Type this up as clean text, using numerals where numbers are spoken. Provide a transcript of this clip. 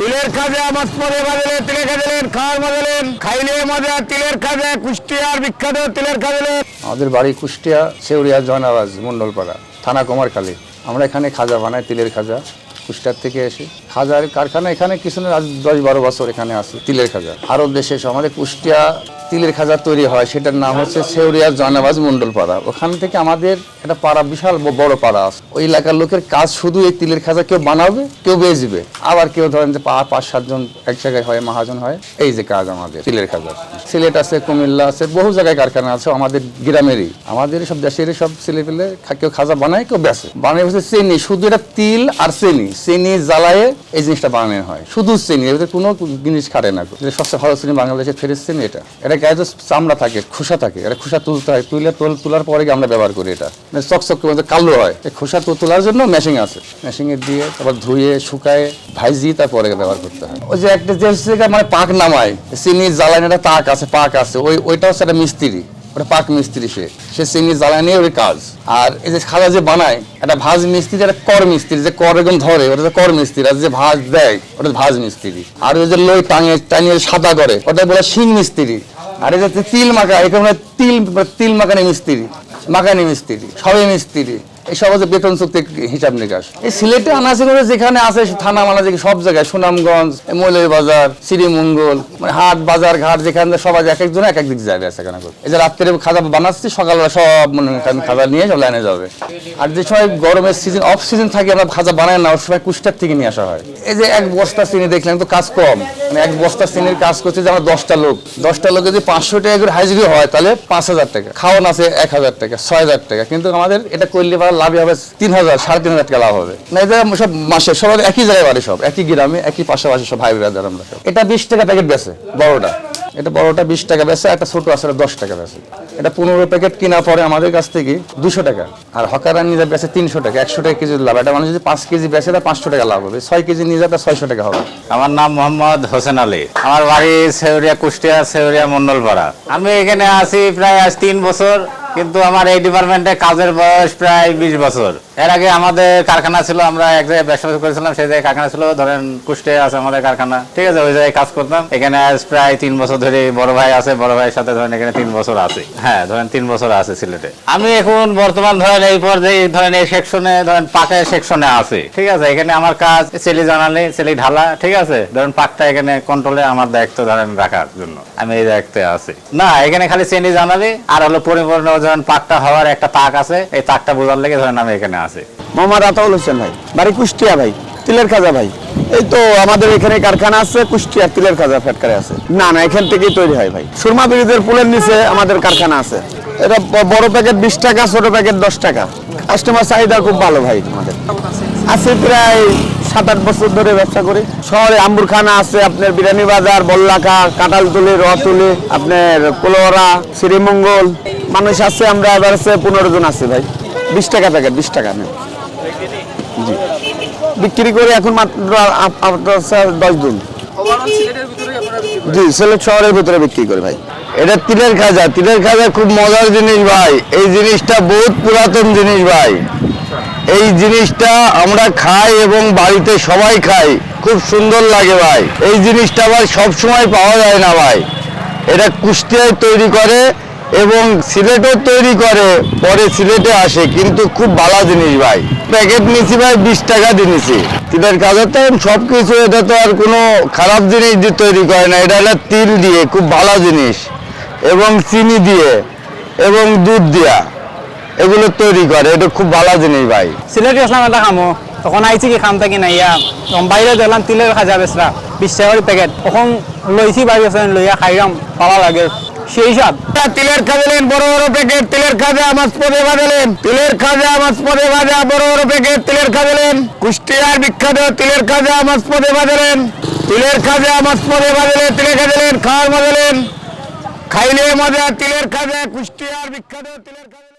তিলের খাজা মাছপদে বাজারে তিলের খাজা খাওয়ার মজালেন খাইলে মজা তিলের খাজা কুষ্টিয়ার বিখ্যাত তিলের খাজা। আমাদের বাড়ি কুষ্টিয়া শেউরিয়া জয়নাবাজ মন্ডলপাড়া থানা কুমারখালী। আমরা এখানে খাজা বানাই, তিলের খাজা। কুষ্টিয়ার থেকে এসে খাজার কারখানা এখানে কিছু না, আজ 10-12 বছর এখানে আছে তিলের খাজা। আরব দেশে আমাদের কুষ্টিয়া তিলের খাজা তৈরি হয়, সেটার নাম হচ্ছে শেউরিয়া জয়নাবাজ মন্ডলপাড়া। ওখান থেকে আমাদের একটা পাড়া, বিশাল বড় পাড়া আছে। ওই এলাকার লোকের কাজ শুধু এই তিলের খাজা কেউ বানাবে, কেউ বেচবে, আবার কেউ ধরেন যে 5-7 জন এক জায়গায় হয়, মহাজন হয়। এই যে কাজ আমাদের তিলের খাজা। সিলেট আছে, কুমিল্লা আছে, বহু জায়গায় কারখানা আছে আমাদের গ্রামেরই। আমাদের সব দেশেরই সব ছেলে পেলে কেউ খাজা বানায়, কেউ বেচে। বানায় হচ্ছে চিনি, শুধু এটা তিল আর চিনি জ্বালায় এই জিনিসটা বানানো হয়, শুধু চিনি, এর কোনো জিনিস খাটে না। সবচেয়ে ভালো চিনি বাংলাদেশের ফ্রেশ চিনি এটা। এটা গায়ে যে চামড়া থাকে, খোসা থাকে, এটা খোসা তুলতে হয়, তোলার পরে আমরা ব্যবহার করি। এটা চকচক করে কালো হয়। এই খোসা তোলার জন্য মেশিন আছে, মেশিনে দিয়ে তারপর ধুয়ে শুকায় ভাইজি তারপরে ব্যবহার করতে হয়। ওই যে একটা যে মানে পাক নামায় চিনি জ্বালায়, একটা তাক আছে, পাক আছে, ওইটা হচ্ছে একটা মিস্ত্রি, ওটা পাক মিস্ত্রি। সে চিনি জ্বালায় নিয়ে ওই কাজ। আর এই যে খাজা যে বানায়, একটা ভাজ মিস্ত্রি, একটা কর মিস্ত্রি, যে কর এরকম ধরে ওটা কর মিস্ত্রি, আর যে ভাজ দেয় ওটা ভাজ মিস্ত্রি। আর ওই যে লই টাঙিয়ে সাদা করে ওটা বলে শিং মিস্ত্রি। আর এই যে তিল মাখা, এখানে তিল মাখানি মিস্ত্রি, সবাই মিস্ত্রি। এই সব হচ্ছে বেতন চুক্তি হিসাব নিকাশ। এই সিলেটে আনাচে যেখানে আছে থানা মানা সব জায়গায়, সুনামগঞ্জ, মৌলভীবাজার, শ্রীমঙ্গল, মানে হাট বাজার ঘাট, যেখানে সবাই এক একজন এক দিক যাবে সেখানে। এই যে রাত্রে খাজা বানাচ্ছি, সকালবেলা সব মনে খাজা নিয়ে সব লাইনে যাবে। আর যে সময় গরমের সিজন, অফ সিজন থাকে, আমরা খাজা বানাই না, ওর সময় কুষ্টিয়ার থেকে নিয়ে আসা হয়। এই যে এক বস্তা চিনি দেখলেন তো কাজ কম, মানে এক বস্তা চিনির কাজ করছে যে আমরা 10টা লোক যদি 500 টাকা করে হাজিরি হয়, তাহলে 5000 টাকা, খাওয়ান আছে 1000 টাকা, 6000 টাকা। কিন্তু আমাদের এটা করলে লাভ হবে 3000, 3500 টাকা লাভ হবে না। এটা সব মাসে সবাই একই জায়গায় বাড়ি, সব একই গ্রামে, একই পাশাপাশি সব ভাই ব্রাদার। আমরা এটা 20 টাকা প্যাকেট বেচে, বড়টা। এটা বড়টা 20 টাকা বেচে, একটা ছোট আছে 10 টাকা বেচে। এটা 15 প্যাকেট কেনা পরে আমাদের কাছ থেকে 200 টাকা। আর হকাররা নিয়ে বেচে 300 টাকা, 100 টাকা কেজি লাভ। এটা মানে যদি 5 কেজি বেচে, তা 500 টাকা লাভ হবে। 6 কেজি নিয়ে যায়, তা 600 টাকা হবে। আমার নাম মোহাম্মদ হোসেন আলী। আমার বাড়ি শেউরিয়া, কুষ্টিয়া শেউরিয়া মন্ডলপাড়া। আমি এখানে আছি প্রায় আজ 3 বছর, কিন্তু আমার এই ডিপার্টমেন্টে কাজের বয়স প্রায় 20 বছর। এর আগে আমাদের কারখানা ছিল, আমরা এক জায়গায় ব্যবসা করেছিলাম, সেই জায়গায় কারখানা ছিল, ধরেন কুষ্টিয়া আছে আমাদের কারখানা, ঠিক আছে, ওই জায়গায় কাজ করতাম। এখানে আজ প্রায় 3 বছর ধরে বড় ভাই আছে, বড় ভাইয়ের সাথে ধরেন এখানে 3 বছর আছে। হ্যাঁ, ধরেন 3 বছর আছে সিলেটে। আমি এখন বর্তমান ধরেন এই পর্যায়ে ধরেন এই সেকশনে, ধরেন পাকের সেকশনে আছে, ঠিক আছে। এখানে আমার কাজ চেলি জানালে, চেলি ঢালা, ঠিক আছে। ধরেন পাকটা এখানে কন্ট্রোলে আমার দায়িত্ব ধরেন রাখার জন্য আমি এই দায়িত্বে আছি। না, এখানে খালি চেনি জানালে আর হলো পরিপূর্ণ ধরেন পাকটা হওয়ার একটা তাক আছে, এই তাকটা বোঝার লেগে ধরেন আমি এখানে আছি। মোহাম্মদ আতাউল হোসেন ভাই, বাড়ি কুষ্টিয়া ভাই, তিলের খাজা ভাই। এই তো আমাদের এখানে কারখানা আছে, কুষ্টিয়া তিলের খাজা ফ্যাক্টরি আছে। না, এখান থেকেই তৈরি হয় ভাই। সুরমা ব্রিজের পুলের নিচে আমাদের কারখানা আছে। এটা বড় প্যাকেট 20 টাকা, ছোট প্যাকেট 10 টাকা। কাস্টমার চাহিদা খুব ভালো ভাই। আমাদের আছে প্রায় 7-8 বছর ধরে ব্যবসা করি। শহরে আম্বুরখানা আছে, আপনার বিরানি বাজার, বল্লাকা, কাঁঠালতলি, রতুলি, আপনার কোলোরা, শ্রীমঙ্গল মানুষ আছে। আমরা এবার আছে 15 জন আছে ভাই। 20 টাকা প্যাকেট, 20 টাকা নেই জি বিক্রি করে এখন মাত্র 10 জন। জি, সিলেট শহরের ভিতরে বিক্রি করে ভাই। এটা তিলের খাজা। তিলের খাজা খুব মজার জিনিস ভাই। এই জিনিসটা বহুত পুরাতন জিনিস ভাই। এই জিনিসটা আমরা খাই এবং বাড়িতে সবাই খাই, খুব সুন্দর লাগে ভাই। এই জিনিসটা ভাই সবসময় পাওয়া যায় না ভাই। এটা কুষ্টিয়ায় তৈরি করে এবং সিলেটও তৈরি করে, পরে সিলেটে আসে, কিন্তু খুব ভালো জিনিস ভাই। প্যাকেট নিছি ভাই 20 টাকা দিয়েছি। তিলের খাজা তো সবকিছু, এটা তো আর কোনো খারাপ জিনিস দিয়ে তৈরি করে না। এটা হলো তিল দিয়ে, খুব ভালো জিনিস, এবং চিনি দিয়ে এবং দুধ দিয়া এগুলো তৈরি করে। এটা খুম ভালো জিনিস ভাই। সিলেটে আসলাম এটা খামো, তখন আইছি কি খাম থাকি না, ইয়া বাইরে দেখলাম তিলের খাজা বেচরা 20 টাকার প্যাকেট। তখন লইছি বাড়ি আছে, লইয়া খাইলাম, ভালো লাগে সেই সাথ। তিলের খাজা নেন বড় বড় প্যাকেট, তিলের খাজা মাছপদে বাজালেন, তিলের খাজা মাছপদে বাজা বড় বড় প্যাকেট তিলের খাজা নেন। কুষ্টিয়ার বিখ্যাত তিলের খাজা মাছপদে বাজালেন, তিলের খাজা মাছপদে বাজালেন, তিলের খাজা নেন খাওয়ার মজালেন খাইলে মজা তিলের খাজা, কুষ্টিয়ার বিখ্যাত তিলের খাজা।